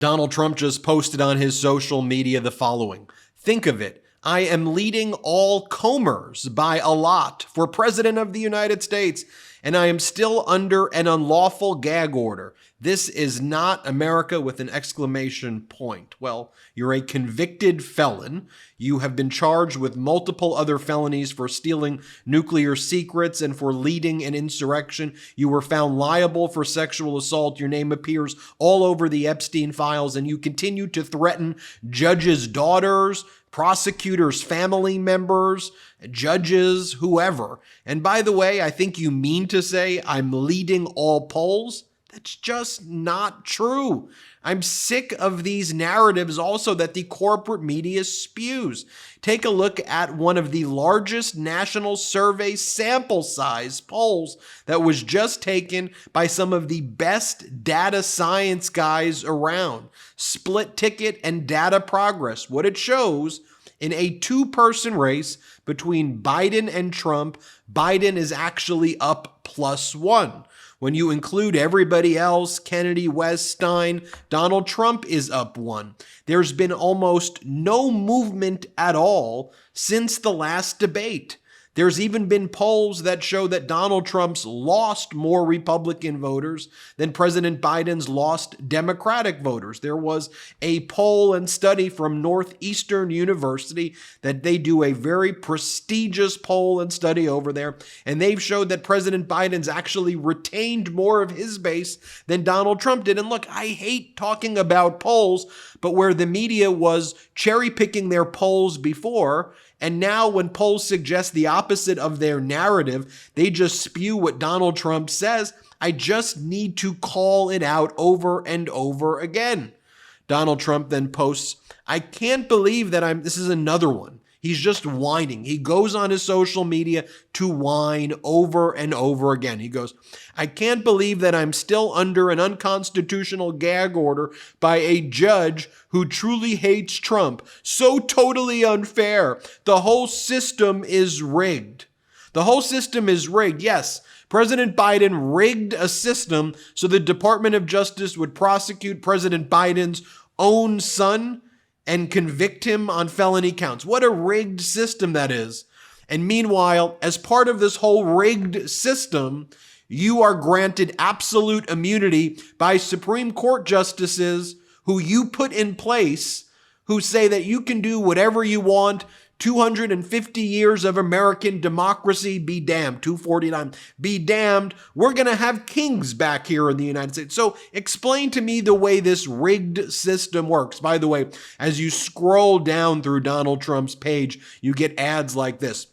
Donald Trump just posted on his social media the following. Think of it. I am leading all combers by a lot for President of the United States, and I am still under an unlawful gag order. This is not America with an exclamation point. Well, you're a convicted felon. You have been charged with multiple other felonies for stealing nuclear secrets and for leading an insurrection. You were found liable for sexual assault. Your name appears all over the Epstein files, and you continue to threaten judges' daughters, prosecutors' family members, judges, whoever. And by the way, I think you mean to say I'm leading all polls. That's just not true. I'm sick of these narratives also that the corporate media spews. Take a look at one of the largest national survey sample size polls that was just taken by some of the best data science guys around. Split Ticket and Data Progress. What it shows, in a two-person race between Biden and Trump, Biden is actually up +1. When you include everybody else, Kennedy, West, Stein, Donald Trump is up 1. There's been almost no movement at all since the last debate. There's even been polls that show that Donald Trump's lost more Republican voters than President Biden's lost Democratic voters. There was a poll and study from Northeastern University that they do a very prestigious poll and study over there, and they've showed that President Biden's actually retained more of his base than Donald Trump did. And look, I hate talking about polls, but where the media was cherry picking their polls before, and now when polls suggest the opposite of their narrative, they just spew what Donald Trump says. I just need to call it out over and over again. Donald Trump then posts, I can't believe that this is another one. He's just whining. He goes on his social media to whine over and over again. He goes, I can't believe that I'm still under an unconstitutional gag order by a judge who truly hates Trump. So totally unfair. The whole system is rigged. The whole system is rigged. Yes, President Biden rigged a system so the Department of Justice would prosecute President Biden's own son and convict him on felony counts. What a rigged system that is. And meanwhile, as part of this whole rigged system, you are granted absolute immunity by Supreme Court justices who you put in place, who say that you can do whatever you want. 250 years of American democracy, be damned. 249, be damned. We're going to have kings back here in the United States. So explain to me the way this rigged system works. By the way, as you scroll down through Donald Trump's page, you get ads like this.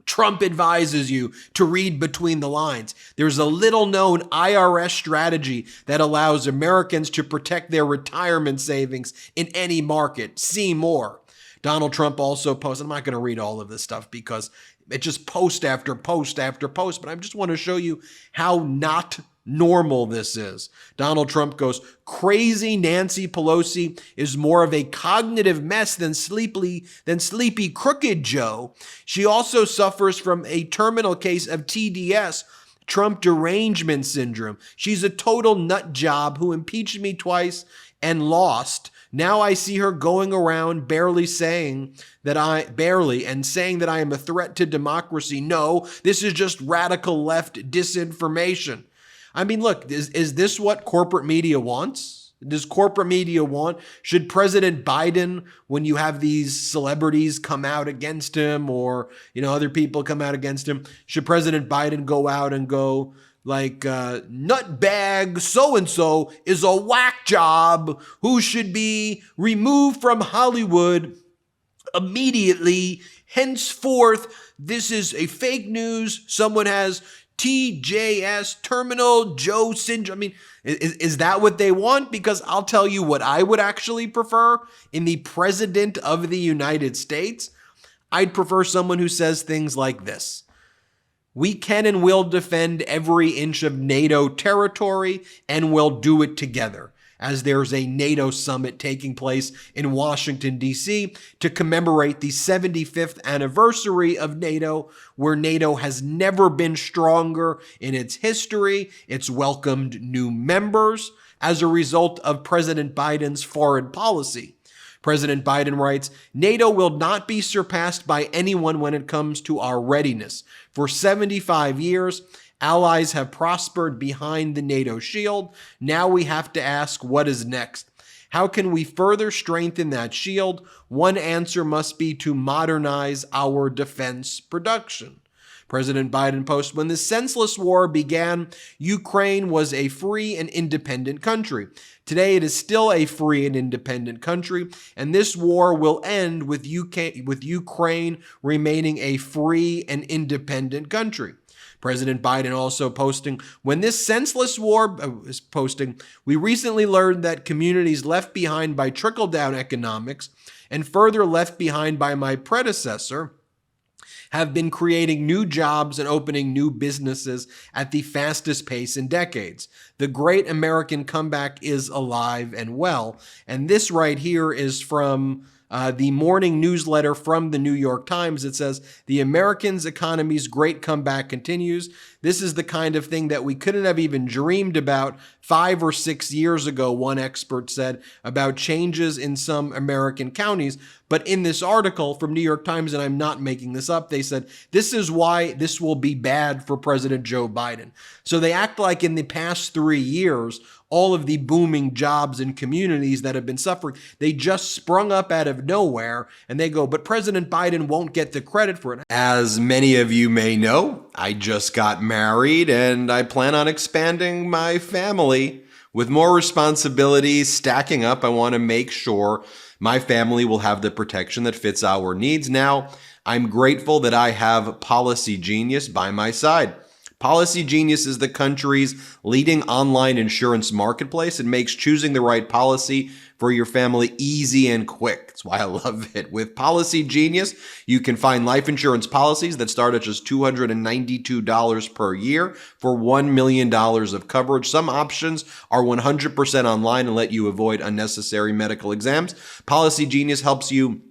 Trump advises you to read between the lines. There's a little-known IRS strategy that allows Americans to protect their retirement savings in any market. See more. Donald Trump also posts, I'm not going to read all of this stuff because it's just post after post after post, but I just want to show you how not normal this is. Donald Trump goes, crazy Nancy Pelosi is more of a cognitive mess than sleepy crooked Joe. She also suffers from a terminal case of TDS, Trump derangement syndrome. She's a total nut job who impeached me twice and lost. Now I see her going around saying that I am a threat to democracy. No, this is just radical left disinformation. I mean, look, is this what corporate media wants? Does corporate media want? Should President Biden, when you have these celebrities come out against him or, other people come out against him, should President Biden go out and go, like nutbag so-and-so is a whack job who should be removed from Hollywood immediately. Henceforth, this is a fake news. Someone has TJS, terminal Joe syndrome. I mean, is that what they want? Because I'll tell you what I would actually prefer in the president of the United States. I'd prefer someone who says things like this. We can and will defend every inch of NATO territory, and we'll do it together, as there's a NATO summit taking place in Washington, D.C. to commemorate the 75th anniversary of NATO, where NATO has never been stronger in its history. It's welcomed new members. as a result of President Biden's foreign policy. President Biden writes, NATO will not be surpassed by anyone when it comes to our readiness. For 75 years, allies have prospered behind the NATO shield. Now we have to ask, what is next? How can we further strengthen that shield? One answer must be to modernize our defense production. President Biden posts, when the senseless war began, Ukraine was a free and independent country. Today, it is still a free and independent country, and this war will end with Ukraine remaining a free and independent country. President Biden also posting, when this senseless war is posting, we recently learned that communities left behind by trickle-down economics and further left behind by my predecessor have been creating new jobs and opening new businesses at the fastest pace in decades. The great American comeback is alive and well. And this right here is from the morning newsletter from the New York Times. It says, the Americans' economy's great comeback continues. This is the kind of thing that we couldn't have even dreamed about 5 or 6 years ago, one expert said, about changes in some American counties. But in this article from New York Times, and I'm not making this up, they said, this is why this will be bad for President Joe Biden. So they act like in the past 3 years, all of the booming jobs and communities that have been suffering, they just sprung up out of nowhere, and they go, but President Biden won't get the credit for it. As many of you may know, I just got married, and I plan on expanding my family. With more responsibilities stacking up, I want to make sure my family will have the protection that fits our needs. Now, I'm grateful that I have Policy Genius by my side. Policy Genius is the country's leading online insurance marketplace. It makes choosing the right policy for your family easy and quick. That's why I love it. With Policy Genius, you can find life insurance policies that start at just $292 per year for $1 million of coverage. Some options are 100% online and let you avoid unnecessary medical exams. Policy Genius helps you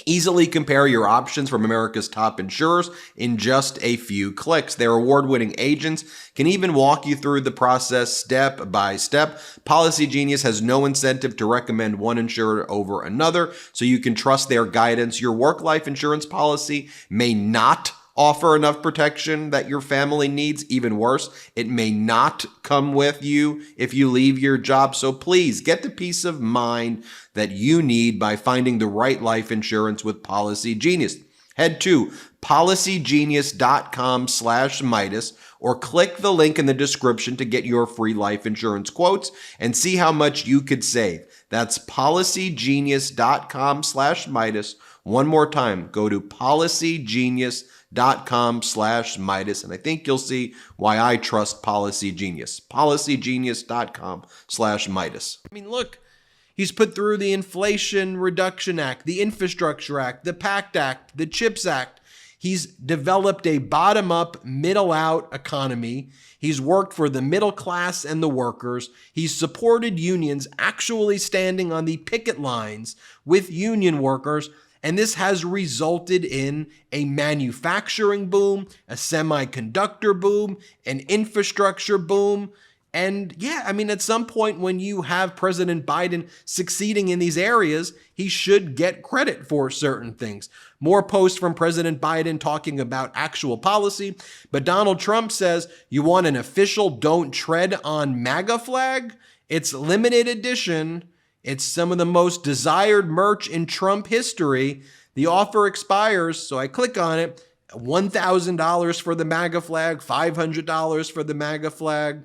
easily compare your options from America's top insurers in just a few clicks. Their award-winning agents can even walk you through the process step by step. Policy Genius has no incentive to recommend one insurer over another, so you can trust their guidance. Your work-life insurance policy may not offer enough protection that your family needs. Even worse, it may not come with you if you leave your job. So please get the peace of mind that you need by finding the right life insurance with Policy Genius. Head to policygenius.com/Meidas or click the link in the description to get your free life insurance quotes and see how much you could save. That's policygenius.com/Meidas. One more time, go to policygenius.com/Meidas, and I think you'll see why I trust Policy Genius. policygenius.com/Meidas. I mean, look, he's put through the Inflation Reduction Act, the Infrastructure Act, the PACT Act, the CHIPS Act. He's developed a bottom-up, middle-out economy. He's worked for the middle class and the workers. He's supported unions actually standing on the picket lines with union workers. And this has resulted in a manufacturing boom, a semiconductor boom, an infrastructure boom. And yeah, I mean, at some point when you have President Biden succeeding in these areas, he should get credit for certain things. More posts from President Biden talking about actual policy. But Donald Trump says, you want an official Don't Tread on MAGA flag? It's limited edition. It's some of the most desired merch in Trump history. The offer expires, so I click on it. $1,000 for the MAGA flag, $500 for the MAGA flag,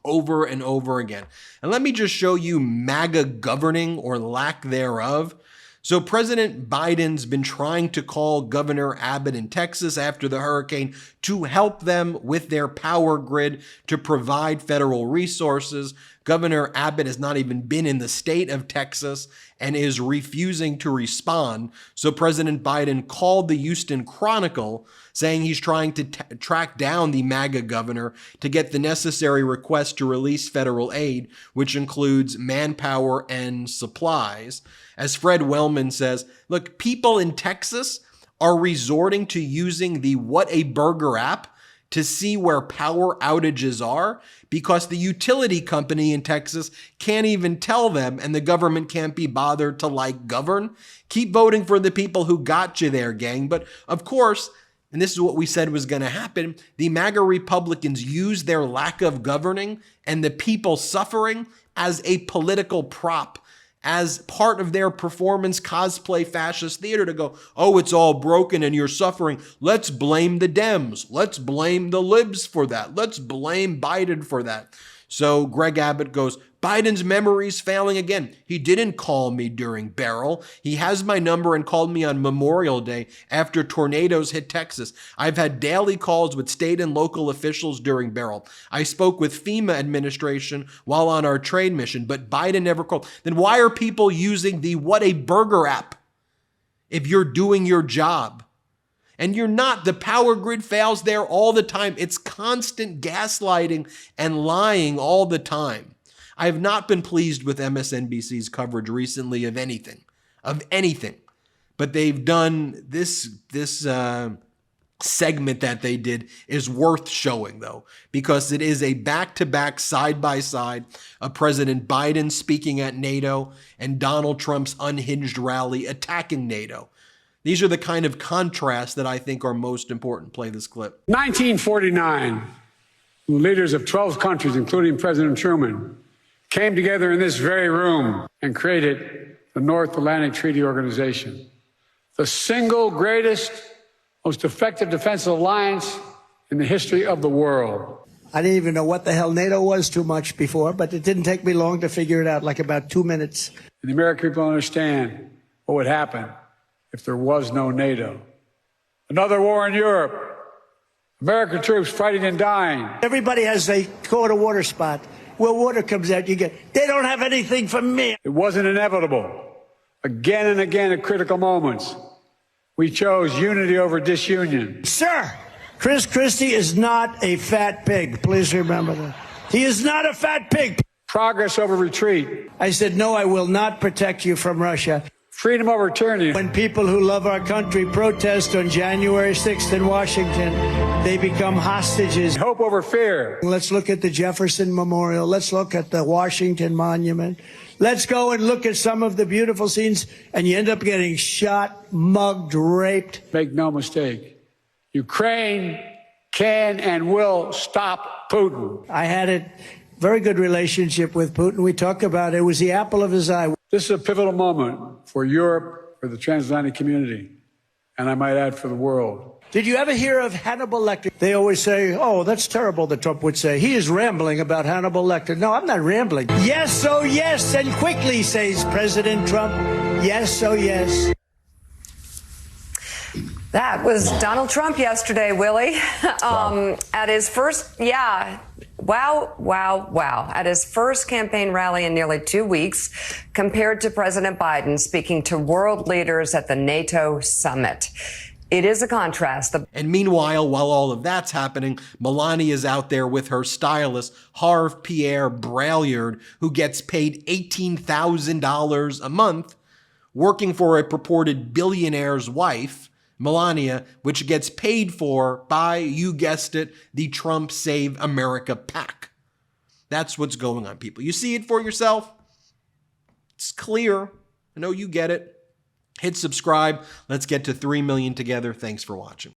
over and over again. And let me just show you MAGA governing or lack thereof. So President Biden's been trying to call Governor Abbott in Texas after the hurricane to help them with their power grid to provide federal resources. Governor Abbott has not even been in the state of Texas and is refusing to respond. So President Biden called the Houston Chronicle saying he's trying to track down the MAGA governor to get the necessary request to release federal aid, which includes manpower and supplies. As Fred Wellman says, look, people in Texas are resorting to using the What a Burger app to see where power outages are because the utility company in Texas can't even tell them and the government can't be bothered to govern. Keep voting for the people who got you there, gang. But of course, and this is what we said was going to happen, the MAGA Republicans use their lack of governing and the people suffering as a political prop, as part of their performance cosplay fascist theater to go, oh, it's all broken and you're suffering. Let's blame the Dems. Let's blame the libs for that. Let's blame Biden for that. So Greg Abbott goes, Biden's memory's failing again. He didn't call me during Beryl. He has my number and called me on Memorial Day after tornadoes hit Texas. I've had daily calls with state and local officials during Beryl. I spoke with FEMA administration while on our trade mission, but Biden never called. Then why are people using the What a Burger app if you're doing your job? And you're not. The power grid fails there all the time. It's constant gaslighting and lying all the time. I have not been pleased with MSNBC's coverage recently of anything. But they've done this segment that they did is worth showing, though, because it is a back-to-back, side-by-side of President Biden speaking at NATO and Donald Trump's unhinged rally attacking NATO. These are the kind of contrasts that I think are most important. Play this clip. 1949, leaders of 12 countries, including President Truman, came together in this very room and created the North Atlantic Treaty Organization, the single greatest, most effective defense alliance in the history of the world. I didn't even know what the hell NATO was too much before, but it didn't take me long to figure it out, like about 2 minutes. And the American people understand what would happen if there was no NATO. Another war in Europe. American troops fighting and dying. Everybody has a quarter water spot. Where water comes out, you get, they don't have anything for me. It wasn't inevitable. Again and again at critical moments, we chose unity over disunion. Sir, Chris Christie is not a fat pig. Please remember that. He is not a fat pig. Progress over retreat. I said, no, I will not protect you from Russia. Freedom over tyranny. When people who love our country protest on January 6th in Washington, they become hostages. Hope over fear. Let's look at the Jefferson Memorial. Let's look at the Washington Monument. Let's go and look at some of the beautiful scenes, and you end up getting shot, mugged, raped. Make no mistake, Ukraine can and will stop Putin. I had a very good relationship with Putin. We talk about it. It was the apple of his eye. This is a pivotal moment for Europe, for the transatlantic community, and I might add for the world. Did you ever hear of Hannibal Lecter? They always say, oh, that's terrible, that Trump would say. He is rambling about Hannibal Lecter. No, I'm not rambling. Yes, oh yes, and quickly, says President Trump. Yes, oh yes. That was Donald Trump yesterday, Willie. At his first, Wow. At his first campaign rally in nearly 2 weeks, compared to President Biden speaking to world leaders at the NATO summit. It is a contrast. And meanwhile, while all of that's happening, Melania is out there with her stylist, Harve Pierre Braillard, who gets paid $18,000 a month, working for a purported billionaire's wife, Melania, which gets paid for by, you guessed it, the Trump Save America PAC. That's what's going on, people. You see it for yourself? It's clear. I know you get it. Hit subscribe. Let's get to 3 million together. Thanks for watching.